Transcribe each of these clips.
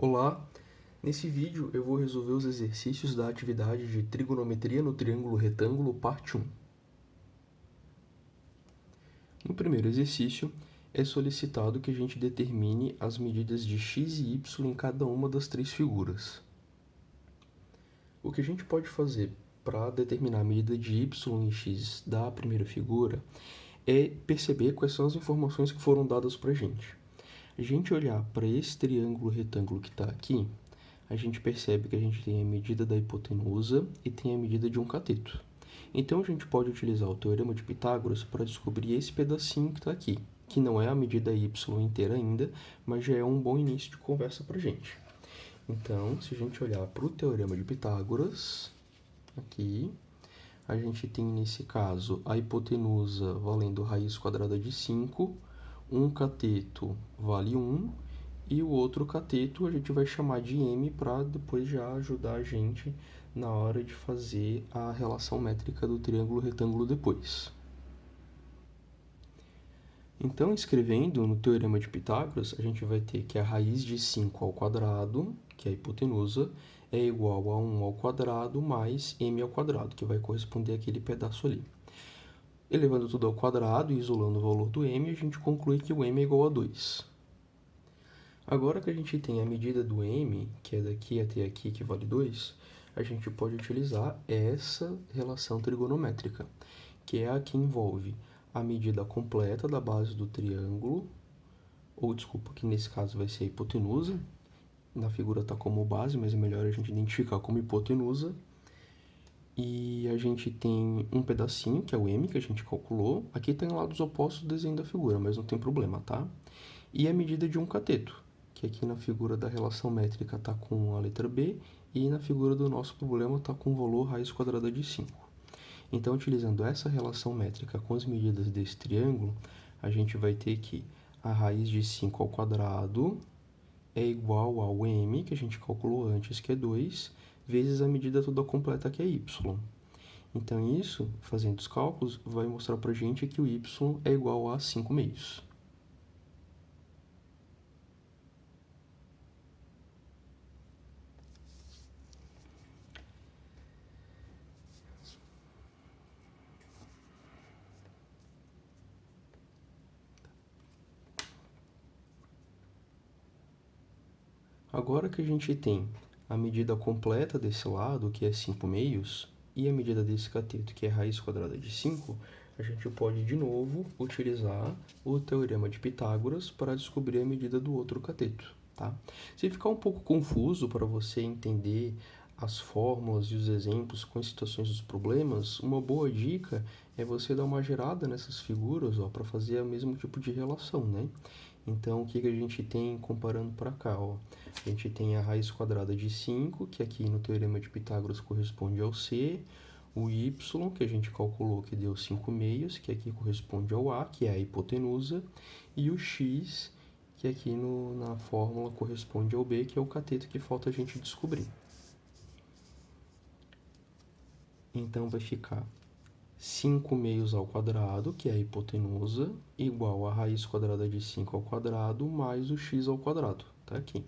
Olá, nesse vídeo eu vou resolver os exercícios da atividade de trigonometria no triângulo retângulo, parte 1. No primeiro exercício, é solicitado que a gente determine as medidas de x e y em cada uma das três figuras. O que a gente pode fazer para determinar a medida de y e x da primeira figura é perceber quais são as informações que foram dadas para a gente. A gente olhar para esse triângulo retângulo que está aqui, a gente percebe que a gente tem a medida da hipotenusa e tem a medida de um cateto. Então, a gente pode utilizar o teorema de Pitágoras para descobrir esse pedacinho que está aqui, que não é a medida y inteira ainda, mas já é um bom início de conversa para a gente. Então, se a gente olhar para o teorema de Pitágoras, aqui, a gente tem nesse caso a hipotenusa valendo raiz quadrada de 5, um cateto vale 1, e o outro cateto a gente vai chamar de m para depois já ajudar a gente na hora de fazer a relação métrica do triângulo retângulo depois. Então, escrevendo no teorema de Pitágoras, a gente vai ter que a raiz de 5 ao quadrado, que é a hipotenusa, é igual a 1 ao quadrado mais m ao quadrado, que vai corresponder àquele pedaço ali. Elevando tudo ao quadrado e isolando o valor do m, a gente conclui que o m é igual a 2. Agora que a gente tem a medida do m, que é daqui até aqui, que vale 2, a gente pode utilizar essa relação trigonométrica, que é a que envolve a medida completa da base do triângulo, ou desculpa, que nesse caso vai ser a hipotenusa, na figura está como base, mas é melhor a gente identificar como hipotenusa, e a gente tem um pedacinho, que é o m, que a gente calculou, aqui tem lados opostos do desenho da figura, mas não tem problema, tá? E a medida de um cateto, que aqui na figura da relação métrica está com a letra B, e na figura do nosso problema está com o valor raiz quadrada de 5. Então, utilizando essa relação métrica com as medidas desse triângulo, a gente vai ter que a raiz de 5 ao quadrado é igual ao m, que a gente calculou antes, que é 2, vezes a medida toda completa, que é y. Então, isso, fazendo os cálculos, vai mostrar para a gente que o y é igual a 5 meios. Agora que a gente tem a medida completa desse lado, que é 5 meios, e a medida desse cateto, que é raiz quadrada de 5, a gente pode, de novo, utilizar o teorema de Pitágoras para descobrir a medida do outro cateto, tá? Se ficar um pouco confuso para você entender as fórmulas e os exemplos com as situações dos problemas, uma boa dica é você dar uma gerada nessas figuras, para fazer o mesmo tipo de relação, né? Então, o que a gente tem comparando para cá, ó? A gente tem a raiz quadrada de 5, que aqui no teorema de Pitágoras corresponde ao C, o y, que a gente calculou que deu 5 meios, que aqui corresponde ao A, que é a hipotenusa, e o x, que aqui na fórmula corresponde ao B, que é o cateto que falta a gente descobrir. Então, vai ficar 5 meios ao quadrado, que é a hipotenusa, igual a raiz quadrada de 5 ao quadrado, mais o x ao quadrado, tá aqui.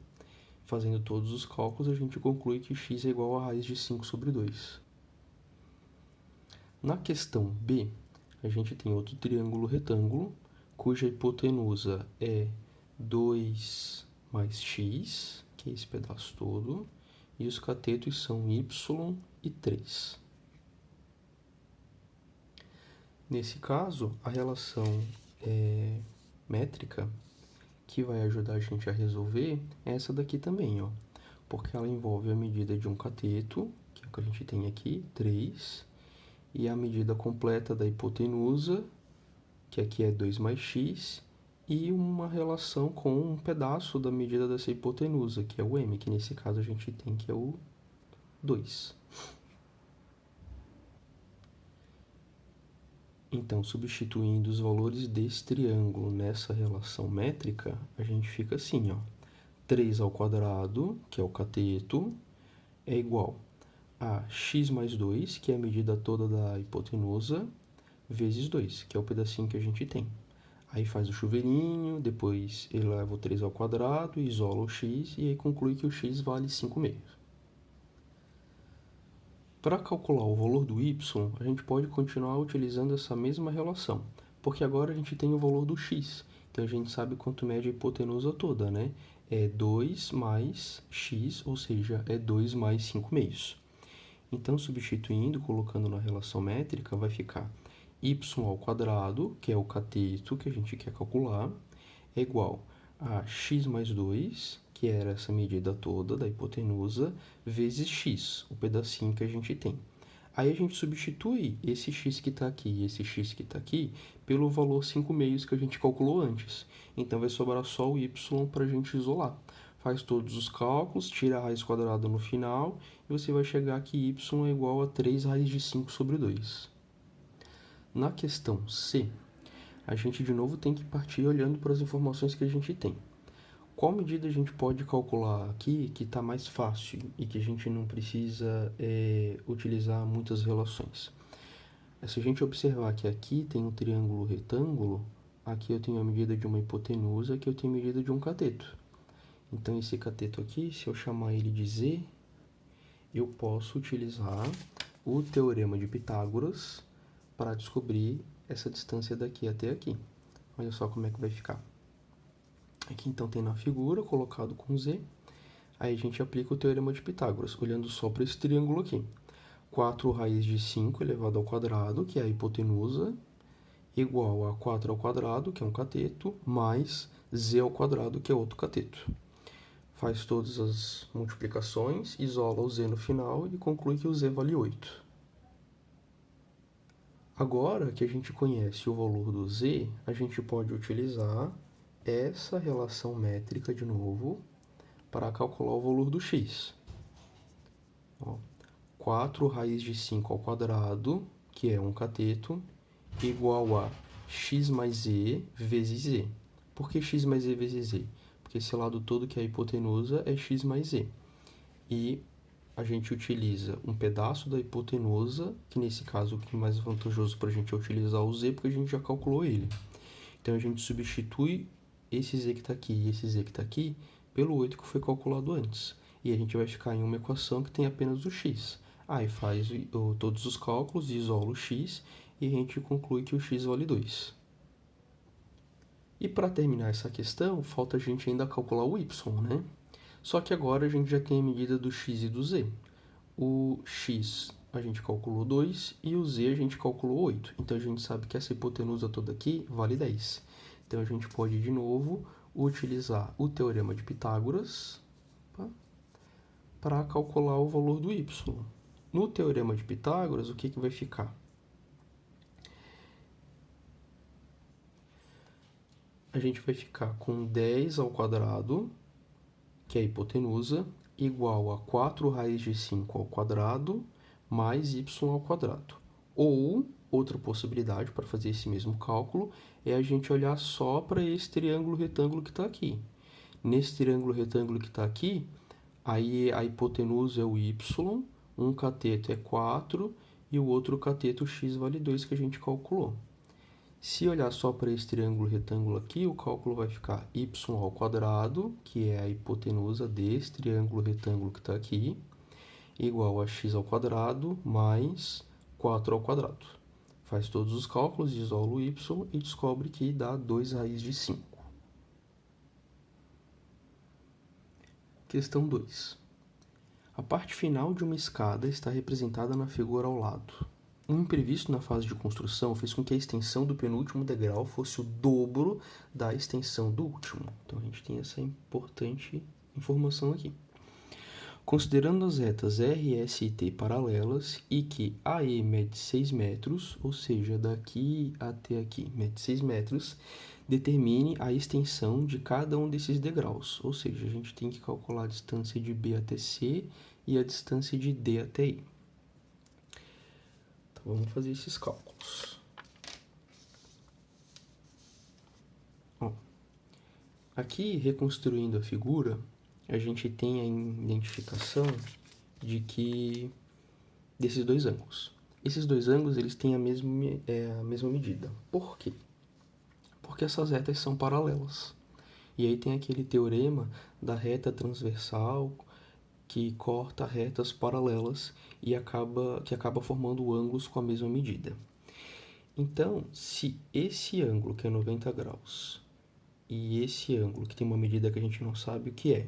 Fazendo todos os cálculos, a gente conclui que x é igual a raiz de 5 sobre 2. Na questão B, a gente tem outro triângulo retângulo, cuja hipotenusa é 2 mais x, que é esse pedaço todo, e os catetos são y e 3. Nesse caso, a relação métrica que vai ajudar a gente a resolver é essa daqui também, ó, porque ela envolve a medida de um cateto, que é o que a gente tem aqui, 3, e a medida completa da hipotenusa, que aqui é 2 mais x, e uma relação com um pedaço da medida dessa hipotenusa, que é o m, que nesse caso a gente tem que é o 2. Então, substituindo os valores desse triângulo nessa relação métrica, a gente fica assim, ó. 3 ao quadrado, que é o cateto, é igual a x mais 2, que é a medida toda da hipotenusa, vezes 2, que é o pedacinho que a gente tem. Aí faz o chuveirinho, depois eleva o 3 ao quadrado, isola o x e aí conclui que o x vale 5/2. Para calcular o valor do y, a gente pode continuar utilizando essa mesma relação, porque agora a gente tem o valor do x, então a gente sabe quanto mede a hipotenusa toda, né? É 2 mais x, ou seja, é 2 mais 5/2. Então, substituindo, colocando na relação métrica, vai ficar y ao quadrado, que é o cateto que a gente quer calcular, é igual a x mais 2, que era essa medida toda da hipotenusa, vezes x, o pedacinho que a gente tem. Aí a gente substitui esse x que está aqui e esse x que está aqui pelo valor 5/2 que a gente calculou antes. Então, vai sobrar só o y para a gente isolar. Faz todos os cálculos, tira a raiz quadrada no final e você vai chegar que y é igual a 3 raiz de 5 sobre 2. Na questão C, a gente de novo tem que partir olhando para as informações que a gente tem. Qual medida a gente pode calcular aqui que está mais fácil e que a gente não precisa utilizar muitas relações? Se a gente observar que aqui tem um triângulo retângulo, aqui eu tenho a medida de uma hipotenusa, aqui eu tenho a medida de um cateto. Então, esse cateto aqui, se eu chamar ele de Z, eu posso utilizar o teorema de Pitágoras para descobrir essa distância daqui até aqui. Olha só como é que vai ficar. Aqui, então, tem na figura, colocado com Z. Aí, a gente aplica o teorema de Pitágoras, olhando só para esse triângulo aqui. 4 raiz de 5 elevado ao quadrado, que é a hipotenusa, igual a 4 ao quadrado, que é um cateto, mais Z ao quadrado, que é outro cateto. Faz todas as multiplicações, isola o z no final e conclui que o z vale 8. Agora que a gente conhece o valor do z, a gente pode utilizar essa relação métrica de novo para calcular o valor do x. 4 raiz de 5 ao quadrado, que é um cateto, igual a x mais z vezes z. Por que x mais z vezes z? Porque esse lado todo que é a hipotenusa é x mais z. E a gente utiliza um pedaço da hipotenusa, que nesse caso o que é mais vantajoso para a gente é utilizar o z, porque a gente já calculou ele. Então, a gente substitui esse z que está aqui e esse z que está aqui pelo 8 que foi calculado antes. E a gente vai ficar em uma equação que tem apenas o x. Aí faz todos os cálculos, isola o x e a gente conclui que o x vale 2. E para terminar essa questão, falta a gente ainda calcular o y, né? Só que agora a gente já tem a medida do x e do z. O x a gente calculou 2 e o z a gente calculou 8. Então, a gente sabe que essa hipotenusa toda aqui vale 10. Então, a gente pode, de novo, utilizar o teorema de Pitágoras para calcular o valor do y. No teorema de Pitágoras, o que vai ficar? A gente vai ficar com 10 ao quadrado, que é a hipotenusa, igual a 4 raiz de 5 ao quadrado, mais y ao quadrado. Ou, outra possibilidade para fazer esse mesmo cálculo, é a gente olhar só para esse triângulo retângulo que está aqui. Nesse triângulo retângulo que está aqui, aí a hipotenusa é o y, um cateto é 4 e o outro cateto x vale 2 que a gente calculou. Se olhar só para esse triângulo retângulo aqui, o cálculo vai ficar y ao quadrado, que é a hipotenusa desse triângulo retângulo que está aqui, igual a x ao quadrado mais 4 ao quadrado. Faz todos os cálculos, isola o y e descobre que dá 2 raiz de 5. Questão 2. A parte final de uma escada está representada na figura ao lado. Um imprevisto na fase de construção fez com que a extensão do penúltimo degrau fosse o dobro da extensão do último. Então, a gente tem essa importante informação aqui. Considerando as retas R, S e T paralelas e que AE mede 6 metros, ou seja, daqui até aqui mede 6 metros, determine a extensão de cada um desses degraus. Ou seja, a gente tem que calcular a distância de B até C e a distância de D até I. Vamos fazer esses cálculos. Aqui, reconstruindo a figura, a gente tem a identificação de que desses dois ângulos. Esses dois ângulos eles têm a mesma medida. Por quê? porque essas retas são paralelas. E aí tem aquele teorema da reta transversal que corta retas paralelas e que acaba formando ângulos com a mesma medida. Então, se esse ângulo, que é 90 graus, e esse ângulo, que tem uma medida que a gente não sabe o que é,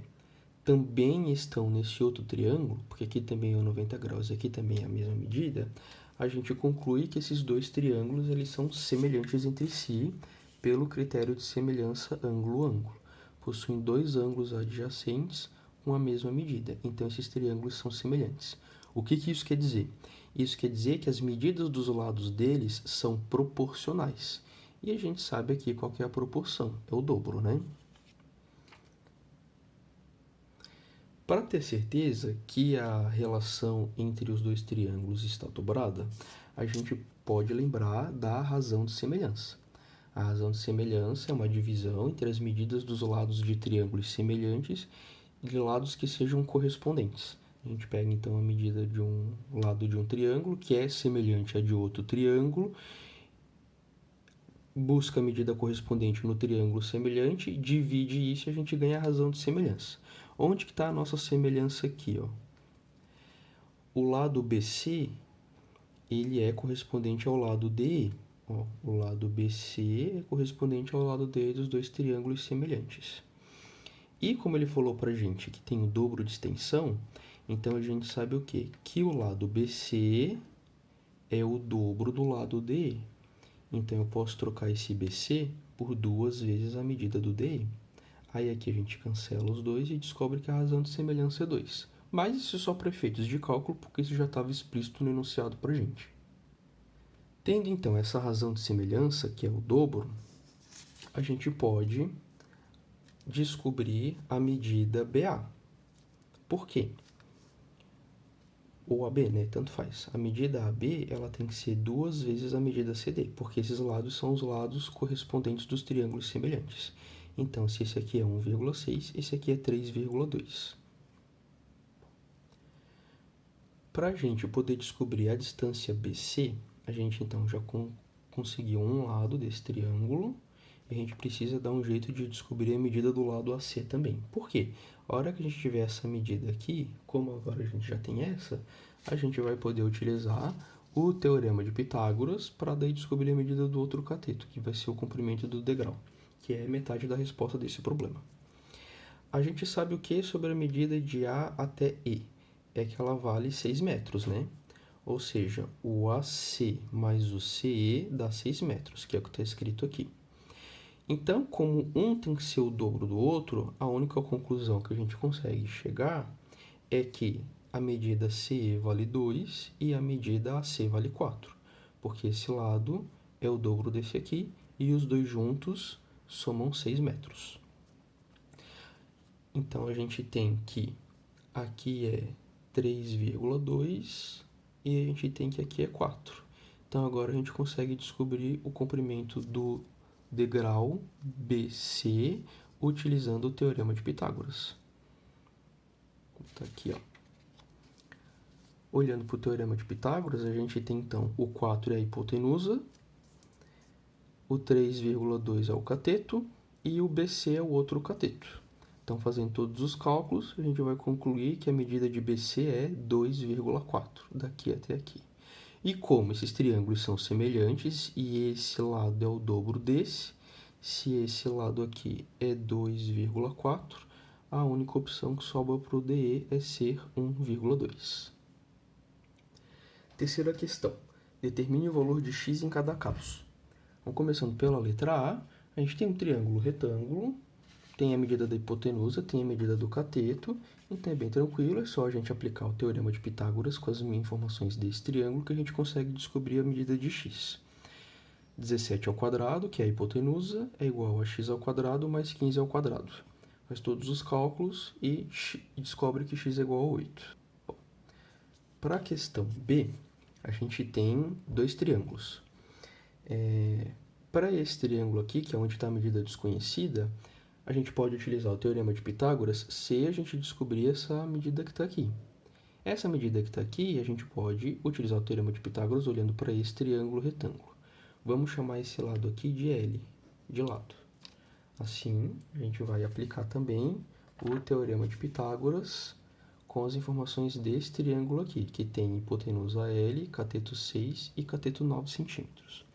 também estão nesse outro triângulo, porque aqui também é 90 graus e aqui também é a mesma medida, a gente conclui que esses dois triângulos eles são semelhantes entre si pelo critério de semelhança ângulo-ângulo. Possuem dois ângulos adjacentes com a mesma medida, então esses triângulos são semelhantes. O que isso quer dizer? Isso quer dizer que as medidas dos lados deles são proporcionais. E a gente sabe aqui qual que é a proporção, é o dobro, né? Para ter certeza que a relação entre os dois triângulos está dobrada, a gente pode lembrar da razão de semelhança. A razão de semelhança é uma divisão entre as medidas dos lados de triângulos semelhantes de lados que sejam correspondentes. A gente pega então a medida de um lado de um triângulo, que é semelhante a de outro triângulo, busca a medida correspondente no triângulo semelhante, divide isso e a gente ganha a razão de semelhança. Onde que está a nossa semelhança aqui? Ó? O lado BC ele é correspondente ao lado DE. Ó, o lado BC é correspondente ao lado DE dos dois triângulos semelhantes. E como ele falou para a gente que tem o dobro de extensão, então a gente sabe o quê? Que o lado BC é o dobro do lado DE. Então eu posso trocar esse BC por 2 vezes a medida do DE. Aí aqui a gente cancela os dois e descobre que a razão de semelhança é 2. Mas isso é só para efeitos de cálculo, porque isso já estava explícito no enunciado para a gente. Tendo então essa razão de semelhança, que é o dobro, a gente pode descobrir a medida BA. Por quê? Ou AB, né? Tanto faz. A medida AB ela tem que ser 2 vezes a medida CD, porque esses lados são os lados correspondentes dos triângulos semelhantes. Então, se esse aqui é 1,6, esse aqui é 3,2. Para a gente poder descobrir a distância BC, a gente então já conseguiu um lado desse triângulo, e a gente precisa dar um jeito de descobrir a medida do lado AC também. Por quê? A hora que a gente tiver essa medida aqui, como agora a gente já tem essa, a gente vai poder utilizar o teorema de Pitágoras para daí descobrir a medida do outro cateto, que vai ser o comprimento do degrau, que é metade da resposta desse problema. A gente sabe o que sobre a medida de A até E? É que ela vale 6 metros, né? Ou seja, o AC mais o CE dá 6 metros, que é o que está escrito aqui. Então, como um tem que ser o dobro do outro, a única conclusão que a gente consegue chegar é que a medida CE vale 2 e a medida AC vale 4, porque esse lado é o dobro desse aqui e os dois juntos somam 6 metros. Então, a gente tem que aqui é 3,2 e a gente tem que aqui é 4. Então, agora a gente consegue descobrir o comprimento do degrau BC utilizando o teorema de Pitágoras. Tá aqui, ó. Olhando para o teorema de Pitágoras, a gente tem então o 4 é a hipotenusa, o 3,2 é o cateto e o BC é o outro cateto. Então, fazendo todos os cálculos, a gente vai concluir que a medida de BC é 2,4, daqui até aqui. E como esses triângulos são semelhantes e esse lado é o dobro desse, se esse lado aqui é 2,4, a única opção que sobra para o DE é ser 1,2. Terceira questão. Determine o valor de x em cada caso. Então, começando pela letra A gente tem um triângulo retângulo, tem a medida da hipotenusa, tem a medida do cateto, então é bem tranquilo, é só a gente aplicar o teorema de Pitágoras com as informações desse triângulo que a gente consegue descobrir a medida de x. 17 ao quadrado, que é a hipotenusa, é igual a x ao quadrado mais 15 ao quadrado. Faz todos os cálculos e descobre que x é igual a 8. Para a questão B, a gente tem dois triângulos. Para esse triângulo aqui, que é onde está a medida desconhecida, a gente pode utilizar o teorema de Pitágoras se a gente descobrir essa medida que está aqui. Essa medida que está aqui, a gente pode utilizar o teorema de Pitágoras olhando para esse triângulo retângulo. Vamos chamar esse lado aqui de L. de lado. Assim, a gente vai aplicar também o Teorema de Pitágoras com as informações desse triângulo aqui, que tem hipotenusa L, cateto 6 e cateto 9 centímetros.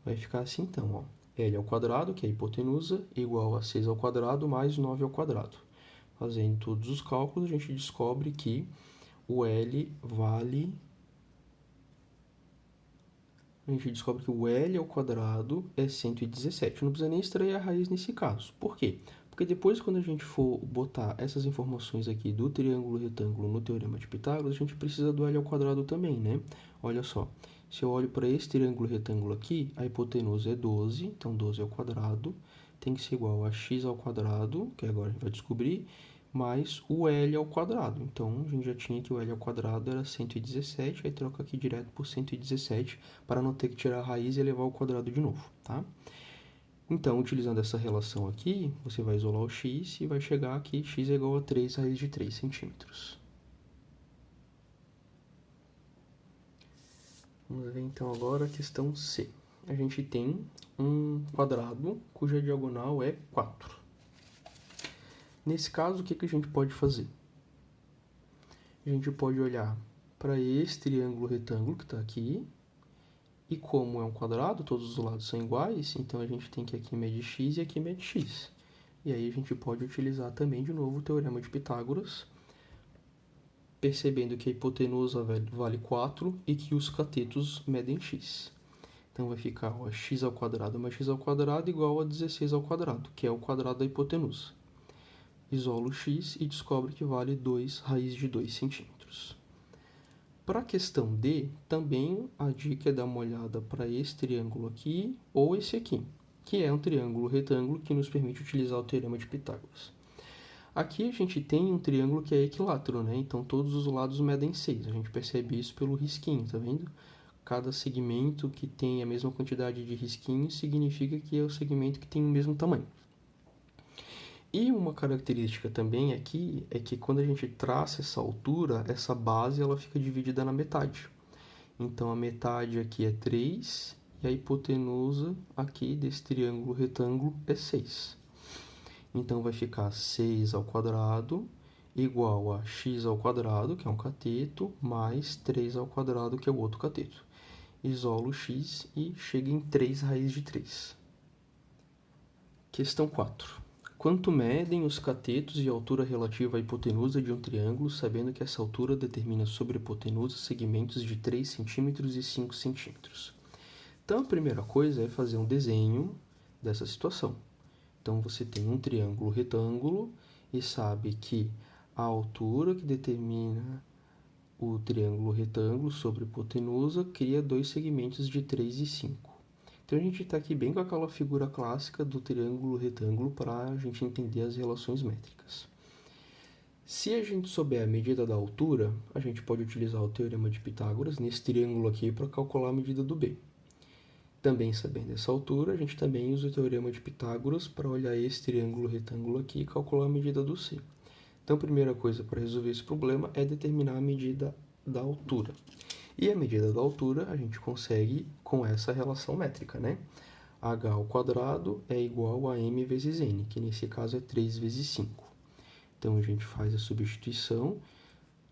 Vai ficar assim então, ó. L ao quadrado, que é a hipotenusa, igual a 6 ao quadrado mais 9 ao quadrado. Fazendo todos os cálculos, a gente descobre que o L vale... A gente descobre que o L ao quadrado é 117. Não precisa nem extrair a raiz nesse caso. Por quê? Porque depois, quando a gente for botar essas informações aqui do triângulo retângulo no Teorema de Pitágoras, a gente precisa do L ao quadrado também, né? Olha só, se eu olho para esse triângulo retângulo aqui, a hipotenusa é 12, então 12 ao quadrado tem que ser igual a x ao quadrado, que agora a gente vai descobrir, mais o L ao quadrado. Então, a gente já tinha que o L ao quadrado era 117, aí troca aqui direto por 117, para não ter que tirar a raiz e elevar ao quadrado de novo, tá? Então, utilizando essa relação aqui, você vai isolar o x e vai chegar aqui, x é igual a 3 raiz de 3 centímetros. Vamos ver então agora a questão C. A gente tem um quadrado cuja diagonal é 4. Nesse caso, o que a gente pode fazer? A gente pode olhar para esse triângulo retângulo que está aqui, e como é um quadrado, todos os lados são iguais, então a gente tem que aqui medir x e aqui medir x. E aí a gente pode utilizar também de novo o Teorema de Pitágoras, percebendo que a hipotenusa vale 4 e que os catetos medem x. Então vai ficar ó, x ao quadrado mais x ao quadrado igual a 16 ao quadrado, que é o quadrado da hipotenusa. Isola o x e descobre que vale 2 raiz de 2 centímetros. Para a questão D, também a dica é dar uma olhada para esse triângulo aqui ou esse aqui, que é um triângulo retângulo que nos permite utilizar o Teorema de Pitágoras. Aqui a gente tem um triângulo que é equilátero, né? Então todos os lados medem 6. A gente percebe isso pelo risquinho, tá vendo? Cada segmento que tem a mesma quantidade de risquinhos significa que é o segmento que tem o mesmo tamanho. E uma característica também aqui é que quando a gente traça essa altura, essa base ela fica dividida na metade. Então a metade aqui é 3 e a hipotenusa aqui desse triângulo retângulo é 6. Então vai ficar 6 ao quadrado igual a x ao quadrado, que é um cateto, mais 3 ao quadrado, que é o outro cateto. Isolo x e chega em 3 raiz de 3. Questão 4. Quanto medem os catetos e a altura relativa à hipotenusa de um triângulo, sabendo que essa altura determina sobre a hipotenusa segmentos de 3 cm e 5 cm? Então, a primeira coisa é fazer um desenho dessa situação. Então, você tem um triângulo retângulo e sabe que a altura que determina o triângulo retângulo sobre a hipotenusa cria dois segmentos de 3 e 5. Então, a gente está aqui bem com aquela figura clássica do triângulo retângulo para a gente entender as relações métricas. Se a gente souber a medida da altura, a gente pode utilizar o Teorema de Pitágoras nesse triângulo aqui para calcular a medida do B. Também sabendo essa altura, a gente também usa o Teorema de Pitágoras para olhar esse triângulo retângulo aqui e calcular a medida do C. Então, a primeira coisa para resolver esse problema é determinar a medida da altura. E a medida da altura a gente consegue com essa relação métrica, né? H ao quadrado é igual a m vezes n, que nesse caso é 3 vezes 5. Então, a gente faz a substituição,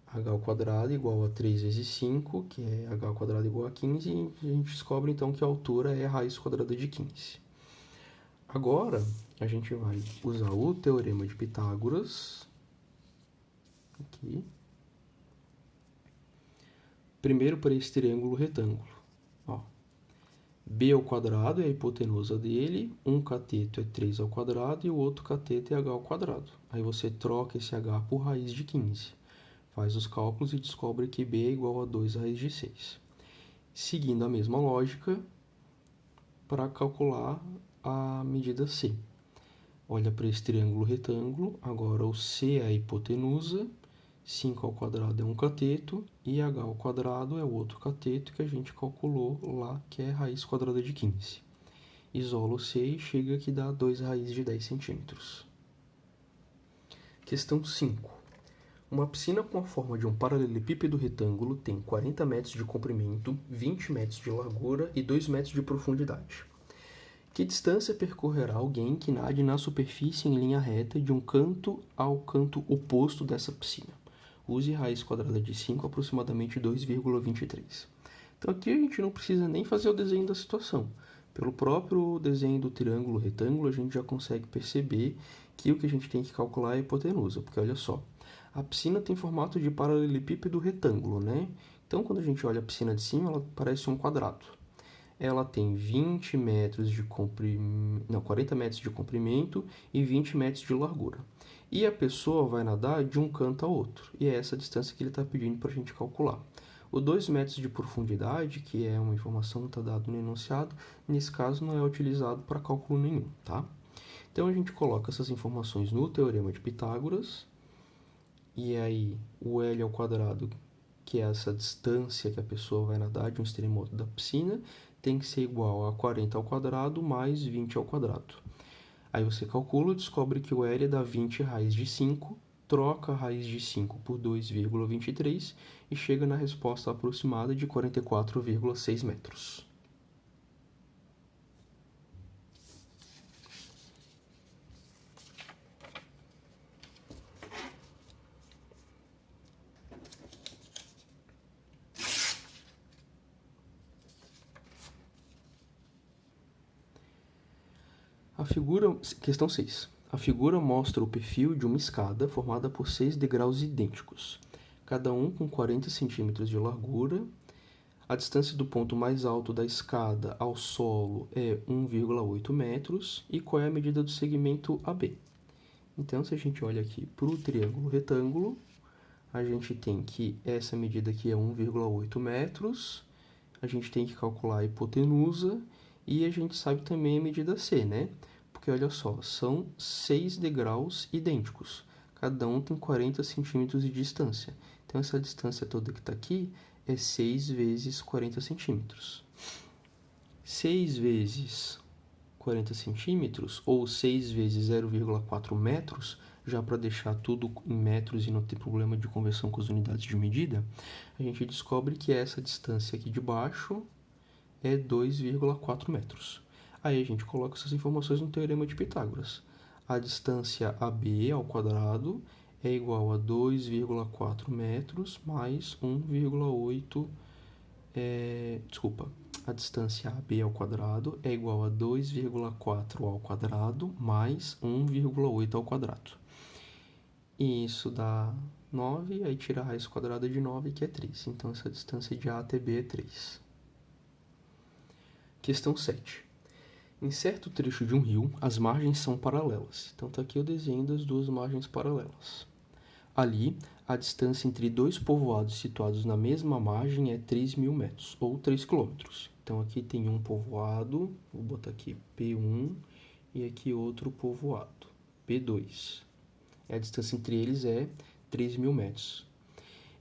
h ao quadrado igual a 3 vezes 5, que é h ao quadrado igual a 15, e a gente descobre então que a altura é a raiz quadrada de 15. Agora, a gente vai usar o Teorema de Pitágoras, aqui. Primeiro para esse triângulo retângulo. Ó, b ao quadrado é a hipotenusa dele, um cateto é 3 ao quadrado e o outro cateto é h ao quadrado. Aí você troca esse h por raiz de 15. Faz os cálculos e descobre que b é igual a 2 raiz de 6. Seguindo a mesma lógica para calcular a medida c. Olha para esse triângulo retângulo, agora o c é a hipotenusa, 5 ao quadrado é um cateto e h ao quadrado é o outro cateto que a gente calculou lá, que é raiz quadrada de 15. Isola o c e chega que dá 2 raiz de 10 centímetros. Questão 5. Uma piscina com a forma de um paralelepípedo retângulo tem 40 metros de comprimento, 20 metros de largura e 2 metros de profundidade. Que distância percorrerá alguém que nade na superfície em linha reta de um canto ao canto oposto dessa piscina? Use raiz quadrada de 5, aproximadamente 2,23. Então aqui a gente não precisa nem fazer o desenho da situação. Pelo próprio desenho do triângulo retângulo, a gente já consegue perceber que o que a gente tem que calcular é a hipotenusa, porque olha só, a piscina tem formato de paralelepípedo retângulo, né? Então quando a gente olha a piscina de cima, ela parece um quadrado. Ela tem 20 metros de 40 metros de comprimento e 20 metros de largura. E a pessoa vai nadar de um canto a outro, e é essa a distância que ele está pedindo para a gente calcular. O 2 metros de profundidade, que é uma informação que está dada no enunciado, nesse caso não é utilizado para cálculo nenhum, tá? Então a gente coloca essas informações no teorema de Pitágoras, e aí o L ao quadrado, que é essa distância que a pessoa vai nadar de um extremo ao outro da piscina, tem que ser igual a 40 ao quadrado mais 20 ao quadrado. Aí você calcula e descobre que o L dá 20 raiz de 5, troca a raiz de 5 por 2,23 e chega na resposta aproximada de 44,6 metros. Questão 6. A figura mostra o perfil de uma escada formada por 6 degraus idênticos, cada um com 40 centímetros de largura. A distância do ponto mais alto da escada ao solo é 1,8 metros. E qual é a medida do segmento AB? Então, se a gente olha aqui para o triângulo retângulo, a gente tem que essa medida aqui é 1,8 metros. A gente tem que calcular a hipotenusa e a gente sabe também a medida C, né? Porque olha só, são 6 degraus idênticos. Cada um tem 40 centímetros de distância. Então, essa distância toda que está aqui é 6 vezes 40 centímetros. 6 vezes 40 centímetros, ou 6 vezes 0,4 metros, já para deixar tudo em metros e não ter problema de conversão com as unidades de medida, a gente descobre que essa distância aqui de baixo é 2,4 metros. Aí a gente coloca essas informações no teorema de Pitágoras. A distância AB ao quadrado é igual a 2,4 metros mais 1,8... a distância AB ao quadrado é igual a 2,4 ao quadrado mais 1,8 ao quadrado. E isso dá 9, aí tira a raiz quadrada de 9, que é 3. Então, essa distância de A até B é 3. Questão 7. Em certo trecho de um rio, as margens são paralelas. Então, está aqui o desenho das duas margens paralelas. Ali, a distância entre dois povoados situados na mesma margem é 3.000 metros, ou 3 quilômetros. Então, aqui tem um povoado, vou botar aqui P1, e aqui outro povoado, P2. A distância entre eles é 3.000 metros.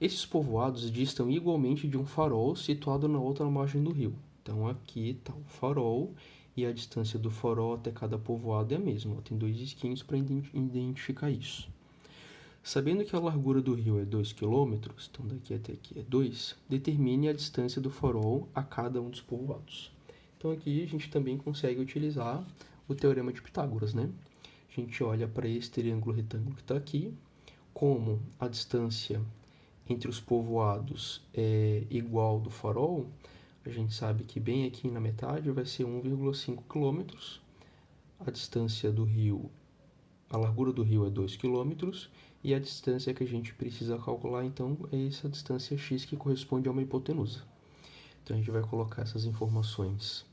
Esses povoados distam igualmente de um farol situado na outra margem do rio. Então, aqui está o farol, e a distância do farol até cada povoado é a mesma. Tem 2 risquinhos para identificar isso. Sabendo que a largura do rio é 2 km, então daqui até aqui é 2, determine a distância do farol a cada um dos povoados. Então aqui a gente também consegue utilizar o teorema de Pitágoras, né? A gente olha para esse triângulo retângulo que está aqui, como a distância entre os povoados é igual do farol, a gente sabe que bem aqui na metade vai ser 1,5 km. A distância do rio, a largura do rio é 2 km, e a distância que a gente precisa calcular, então, é essa distância x que corresponde a uma hipotenusa. Então, a gente vai colocar essas informações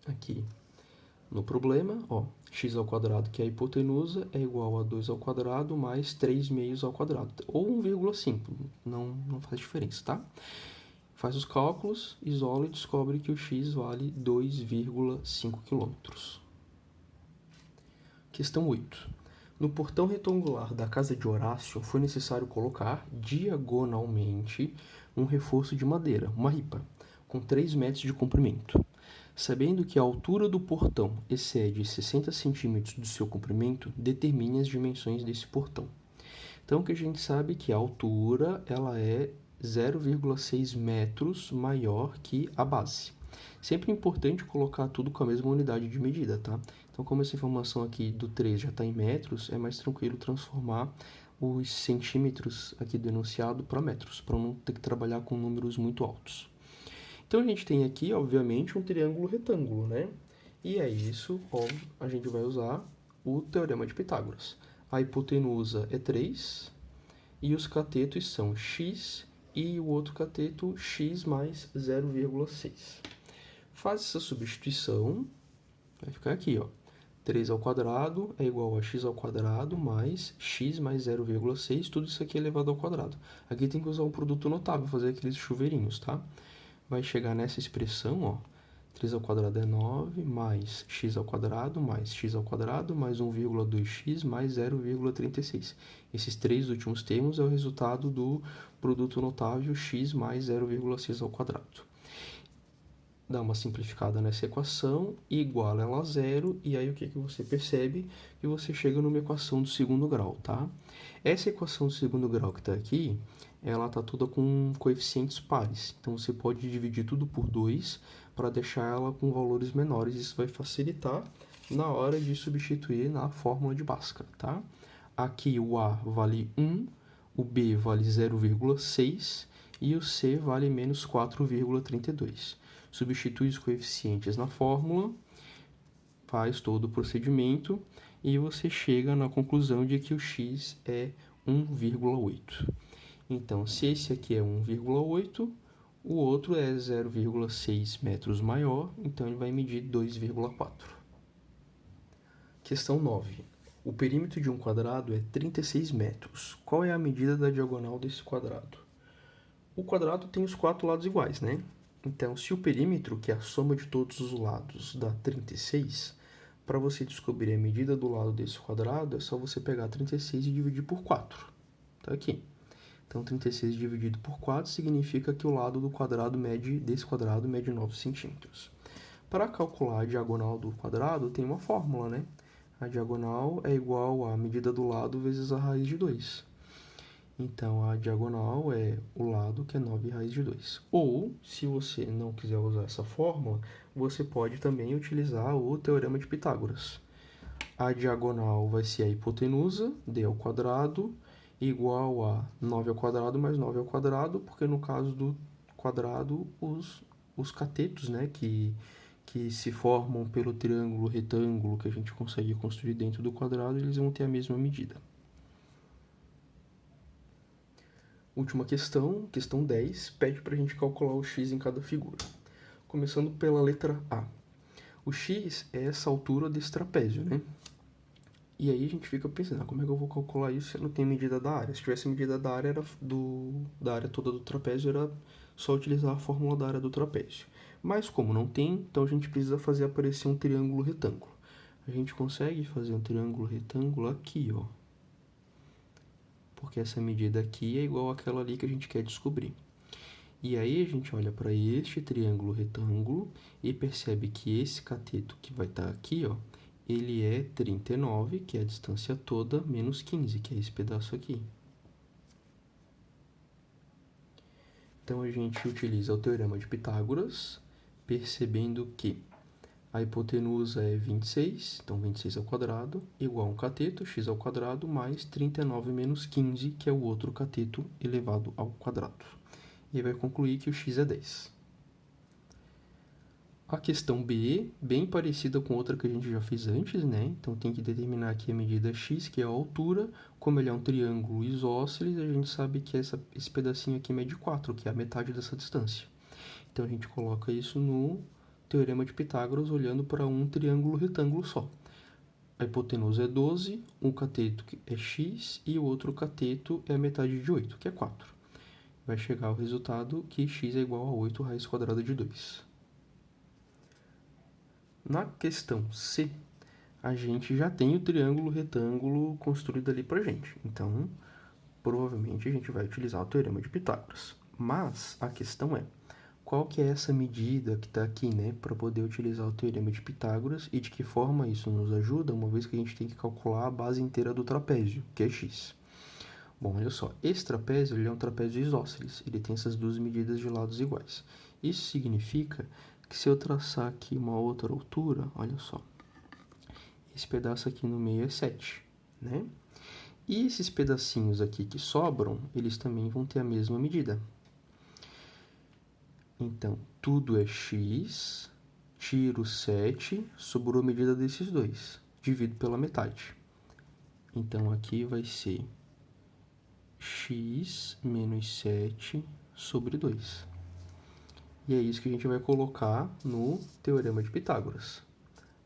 aqui no problema. Ó, x ao quadrado, que é a hipotenusa, é igual a 2 ao quadrado mais 3 meios ao quadrado, ou 1,5, não faz diferença, tá? Faz os cálculos, isola e descobre que o x vale 2,5 km. Questão 8. No portão retangular da casa de Horácio, foi necessário colocar, diagonalmente, um reforço de madeira, uma ripa, com 3 metros de comprimento. Sabendo que a altura do portão excede 60 centímetros do seu comprimento, determine as dimensões desse portão. Então, o que a gente sabe é que a altura ela é 0,6 metros maior que a base. Sempre é importante colocar tudo com a mesma unidade de medida, tá? Então, como essa informação aqui do 3 já está em metros, é mais tranquilo transformar os centímetros aqui do enunciado para metros, para não ter que trabalhar com números muito altos. Então, a gente tem aqui, obviamente, um triângulo retângulo, né? E é isso, óbvio, a gente vai usar o Teorema de Pitágoras. A hipotenusa é 3 e os catetos são x e o outro cateto x mais 0,6. Faz essa substituição, vai ficar aqui, ó. 3 ao quadrado é igual a x ao quadrado mais x mais 0,6, tudo isso aqui é elevado ao quadrado. Aqui tem que usar um produto notável, fazer aqueles chuveirinhos, tá? Vai chegar nessa expressão, ó, 3 ao quadrado é 9, mais x ao quadrado, mais x ao quadrado, mais 1,2x, mais 0,36. Esses três últimos termos é o resultado do produto notável x mais 0,6 ao quadrado. Dá uma simplificada nessa equação, iguala ela a zero, e aí o que você percebe? Que você chega numa equação do segundo grau, tá? Essa equação do segundo grau que está aqui, ela está toda com coeficientes pares. Então, você pode dividir tudo por 2 para deixar ela com valores menores. Isso vai facilitar na hora de substituir na fórmula de Bhaskara, tá? Aqui o A vale 1, o B vale 0,6 e o C vale menos 4,32. Substitui os coeficientes na fórmula, faz todo o procedimento e você chega na conclusão de que o x é 1,8. Então, se esse aqui é 1,8, o outro é 0,6 metros maior, então ele vai medir 2,4. Questão 9. O perímetro de um quadrado é 36 metros. Qual é a medida da diagonal desse quadrado? O quadrado tem os 4 lados iguais, né? Então, se o perímetro, que é a soma de todos os lados, dá 36, para você descobrir a medida do lado desse quadrado, é só você pegar 36 e dividir por 4. Tá aqui. Então, 36 dividido por 4 significa que o lado do quadrado desse quadrado mede 9 centímetros. Para calcular a diagonal do quadrado, tem uma fórmula, né? A diagonal é igual à medida do lado vezes a raiz de 2. Então, a diagonal é o lado, que é 9 raiz de 2. Ou, se você não quiser usar essa fórmula, você pode também utilizar o Teorema de Pitágoras. A diagonal vai ser a hipotenusa, d ao quadrado, igual a 9 ao quadrado mais 9 ao quadrado, porque no caso do quadrado, os catetos, né, que se formam pelo triângulo retângulo que a gente consegue construir dentro do quadrado, eles vão ter a mesma medida. Última questão, questão 10, pede para a gente calcular o x em cada figura. Começando pela letra A. O x é essa altura desse trapézio, né? E aí a gente fica pensando, como é que eu vou calcular isso se não tem medida da área? Se tivesse medida da área, da área toda do trapézio, era só utilizar a fórmula da área do trapézio. Mas como não tem, então a gente precisa fazer aparecer um triângulo retângulo. A gente consegue fazer um triângulo retângulo aqui, ó. Porque essa medida aqui é igual àquela ali que a gente quer descobrir. E aí a gente olha para este triângulo retângulo e percebe que esse cateto que vai estar aqui, ó, ele é 39, que é a distância toda, menos 15, que é esse pedaço aqui. Então, a gente utiliza o Teorema de Pitágoras, percebendo que a hipotenusa é 26, então 26 ao quadrado, igual a um cateto, x ao quadrado, mais 39 menos 15, que é o outro cateto elevado ao quadrado. E aí vai concluir que o x é 10. A questão B, bem parecida com outra que a gente já fez antes, né? Então, tem que determinar aqui a medida x, que é a altura. Como ele é um triângulo isósceles, a gente sabe que esse pedacinho aqui mede 4, que é a metade dessa distância. Então, a gente coloca isso no Teorema de Pitágoras, olhando para um triângulo retângulo só. A hipotenusa é 12, um cateto é x e o outro cateto é a metade de 8, que é 4. Vai chegar ao resultado que x é igual a 8 raiz quadrada de 2. Na questão C, a gente já tem o triângulo retângulo construído ali pra gente. Então, provavelmente a gente vai utilizar o Teorema de Pitágoras. Mas a questão é, qual que é essa medida que está aqui, né, para poder utilizar o Teorema de Pitágoras e de que forma isso nos ajuda, uma vez que a gente tem que calcular a base inteira do trapézio, que é x. Bom, olha só, esse trapézio ele é um trapézio isósceles, ele tem essas duas medidas de lados iguais. Isso significa que se eu traçar aqui uma outra altura, olha só, esse pedaço aqui no meio é 7, né? E esses pedacinhos aqui que sobram, eles também vão ter a mesma medida. Então, tudo é x, tiro 7, sobrou a medida desses dois, divido pela metade. Então, aqui vai ser x menos 7 sobre 2. E é isso que a gente vai colocar no Teorema de Pitágoras.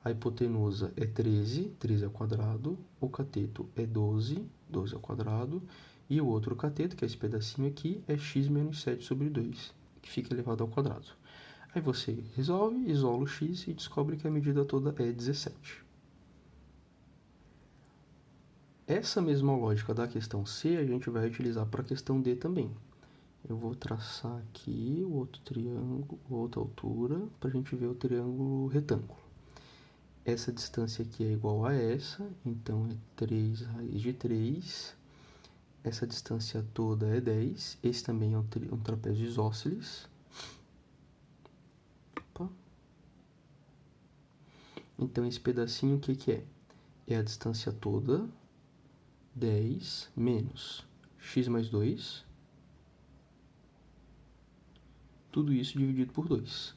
A hipotenusa é 13, 13 ao quadrado. O cateto é 12, 12 ao quadrado. E o outro cateto, que é esse pedacinho aqui, é x menos 7 sobre 2, que fica elevado ao quadrado. Aí você resolve, isola o x e descobre que a medida toda é 17. Essa mesma lógica da questão C a gente vai utilizar para a questão D também. Eu vou traçar aqui o outro triângulo, outra altura, para a gente ver o triângulo retângulo. Essa distância aqui é igual a essa, então é 3 raiz de 3. Essa distância toda é 10. Esse também é um trapézio isósceles. Opa. Então, esse pedacinho, o que é? É a distância toda, 10 menos x mais 2. Tudo isso dividido por 2.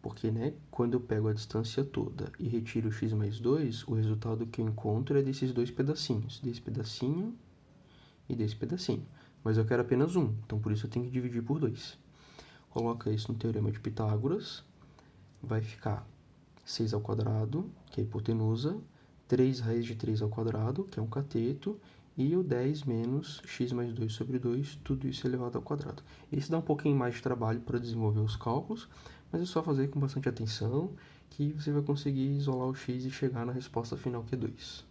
Porque, né, quando eu pego a distância toda e retiro o x mais 2, o resultado que eu encontro é desses dois pedacinhos. Desse pedacinho e desse pedacinho. Mas eu quero apenas um, então por isso eu tenho que dividir por 2. Coloca isso no Teorema de Pitágoras. Vai ficar 6 ao quadrado, que é a hipotenusa, 3 raiz de 3 ao quadrado, que é um cateto, e o 10 menos x mais 2 sobre 2, tudo isso elevado ao quadrado. Esse dá um pouquinho mais de trabalho para desenvolver os cálculos, mas é só fazer com bastante atenção que você vai conseguir isolar o x e chegar na resposta final, que é 2.